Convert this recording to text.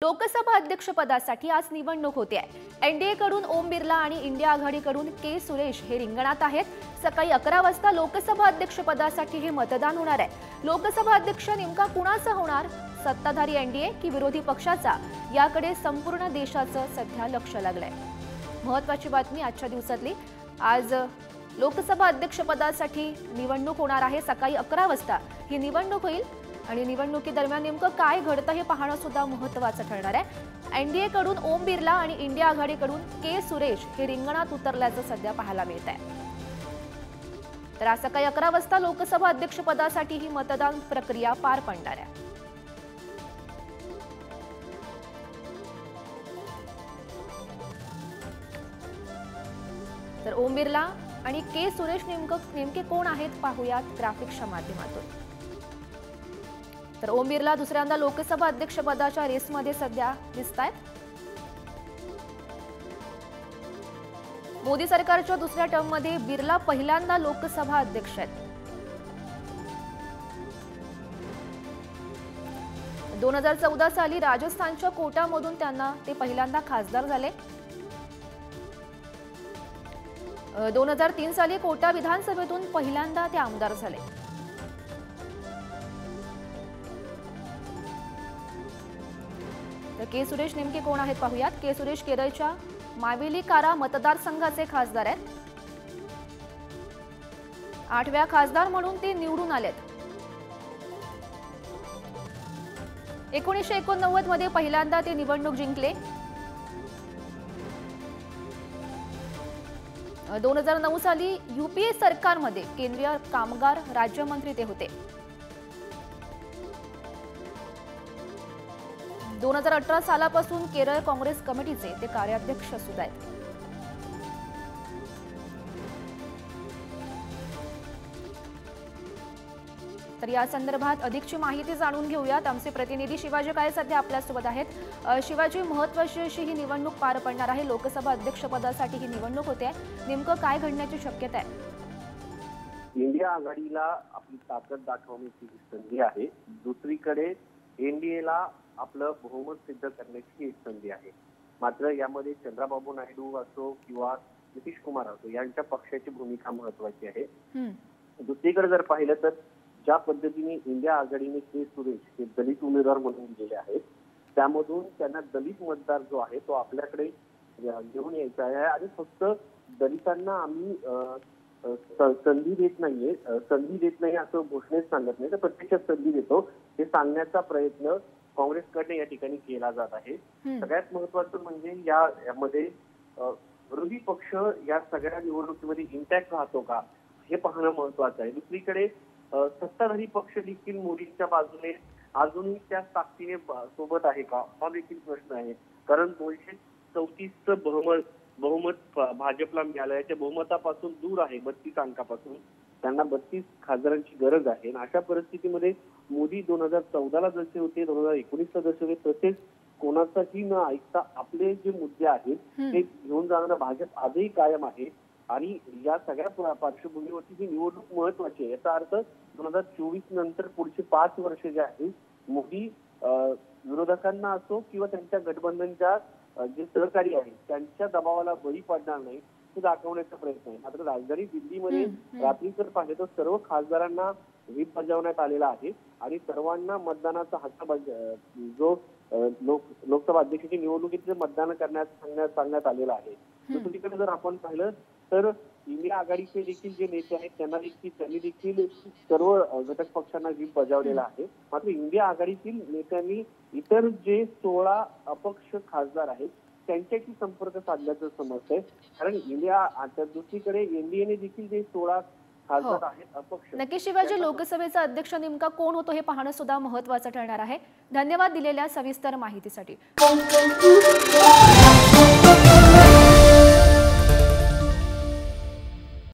लोकसभा अध्यक्षपदासाठी आज निवडणूक होते आहे। एनडीए कडून ओम बिर्ला आणि इंडिया आघाडीकडून के सुरेश हे रिंगणात आहेत। सकाळी 11 वाजता लोकसभा अध्यक्षपदासाठी हे मतदान होणार आहे। लोकसभा अध्यक्ष नेमका कुणाचा होणार, सत्ताधारी एनडीए की विरोधी पक्षाचा, याकडे संपूर्ण देशाचं सध्या लक्ष लागलंय। महत्त्वाची बातमी आजच्या दिवसातली, आज लोकसभा अध्यक्षपदासाठी निवडणूक होणार आहे। सकाळी 11 वाजता ही निवडणूक होईल आणि निवडणुकीदरम्यान नेमकं काय घडतं हे पाहणं सुद्धा महत्त्वाचं ठरणार आहे। एनडीए कडून ओम बिर्ला आणि इंडिया आघाडीकडून के सुरेश हे रिंगणात उतरल्याचं सध्या पाहायला मिळत आहे। तर आज सकाळी 11 वाजता लोकसभा अध्यक्षपदासाठी ही मतदान प्रक्रिया पार पडणार आहे। तर ओम बिर्ला आणि के सुरेश नेमके कोण आहेत पाहूयात ग्राफिक्सच्या माध्यमातून। तर ओम बिर्ला दुसऱ्यांदा लोकसभा अध्यक्षपदाच्या रेसमध्ये सध्या दिसतायत। मोदी सरकारच्या दुसऱ्या टर्ममध्ये बिर्ला पहिल्यांदा लोकसभा अध्यक्ष आहेत। 2014 साली राजस्थानच्या कोटामधून ते पहिल्यांदा खासदार झाले। 2003 साली कोटा विधानसभेतून पहिल्यांदा ते आमदार झाले। तर के सुरेश नेमके कोण आहेत पाहूयात। के सुरेश केरळच्या मावेलीकारा मतदारसंघाचे खासदार आहेत। 8व्या खासदार म्हणून ते निवडून आलेत। 1989 मध्ये पहिल्यांदा ते निवडणूक जिंकले। 2009 साली यूपीए सरकारमध्ये केंद्रीय कामगार राज्यमंत्री ते होते। 2018 सालापासून केरळ काँग्रेस कमिटीचे ते कार्याध्यक्ष सुद्धा आहेत। तर या संदर्भात अधिकची माहिती जाणून घेऊयात। आमचे प्रतिनिधी शिवाजी काय सध्या आपल्यासोबत आहेत। शिवाजी, महत्त्वाची अशी ही निवडणूक पार पडणार आहे। लोकसभा अध्यक्षपदासाठी ही निवडणूक होते, नेमकं काय घडण्याची शक्यता आहे? इंडिया आघाडीला आपली ताकद दाखवण्याची संधी आहे, दुसरीकडे एनडीएला आपलं बहुमत सिद्ध करण्याची एक संधी आहे। मात्र यामध्ये चंद्राबाबू नायडू असो किंवा नितीश कुमार असो यांच्या पक्षाची भूमिका महत्वाची आहे। दुसरीकडे जर पाहिलं तर ज्या पद्धतीने इंडिया आघाडीने के सुरेश हे दलित उमेदवार म्हणून दिलेले आहेत, त्यामधून त्यांना दलित मतदार जो आहे तो आपल्याकडे घेऊन यायचा आहे आणि फक्त दलितांना आम्ही संधी देत नाही असं घोषणेत सांगत नाही, तर प्रत्यक्षात संधी देतो हे सांगण्याचा प्रयत्न काँग्रेसकडे या ठिकाणी केला जात आहे। सगळ्यात महत्वाचं म्हणजे यामध्ये विरोधी पक्ष या सगळ्या निवडणुकीमध्ये इंटॅक्ट राहतो का हे पाहणं महत्वाचं आहे। दुसरीकडे सत्ताधारी पक्ष देखील मोदींच्या बाजूने अजूनही त्या ताकदीने सोबत आहे का हा देखील प्रश्न आहे। कारण 234चं बहुमत भाजपला मिळालं, याच्या बहुमतापासून दूर आहे, 32 अंकापासून त्यांना 32 खासदारांची गरज आहे। अशा परिस्थितीमध्ये मोदी 2014ला जसे होते, 2019ला जसे होते, तसेच कोणाचाही न ऐकता आपले जे मुद्दे आहेत ते घेऊन जाणारा भाजप आजही कायम आहे। आणि या सगळ्या पार्श्वभूमीवरती ही निवडणूक महत्वाची आहे। याचा अर्थ 2024 नंतर पुढचे 5 वर्ष जे आहेत मोदी विरोधकांना असो किंवा त्यांच्या गठबंधनच्या जे सहकारी आहेत त्यांच्या दबावाला बळी पडणार नाही हे दाखवण्याचा प्रयत्न आहे। मात्र राजधानी दिल्लीमध्ये रात्री जर पाहिलं तर सर्व खासदारांना व्हीप बजावण्यात आलेला आहे आणि सर्वांना मतदानाचा हक्क जो लोकसभा अध्यक्षाची निवडणुकीचे मतदान सांगण्यात आलेला आहे। दुसरीकडे जर आपण पाहिलं तर इंडिया आघाडीचे देखील जे नेते आहेत त्यांनी देखील सर्व घटक पक्षांना व्हीप बजावलेला आहे। मात्र इंडिया आघाडीतील नेत्यांनी इतर जे 16 अपक्ष खासदार आहेत त्यांच्याशी संपर्क साधल्याचं समजतंय। कारण दुसरीकडे एनडीएने देखील जे 16 खासदार आहेत अपक्ष, नक्की शिवाजी, लोकसभेचा अध्यक्ष नेमका कोण होतो हे पाहणं सुद्धा महत्त्वाचं ठरणार आहे। धन्यवाद दिलेल्या सविस्तर माहितीसाठी।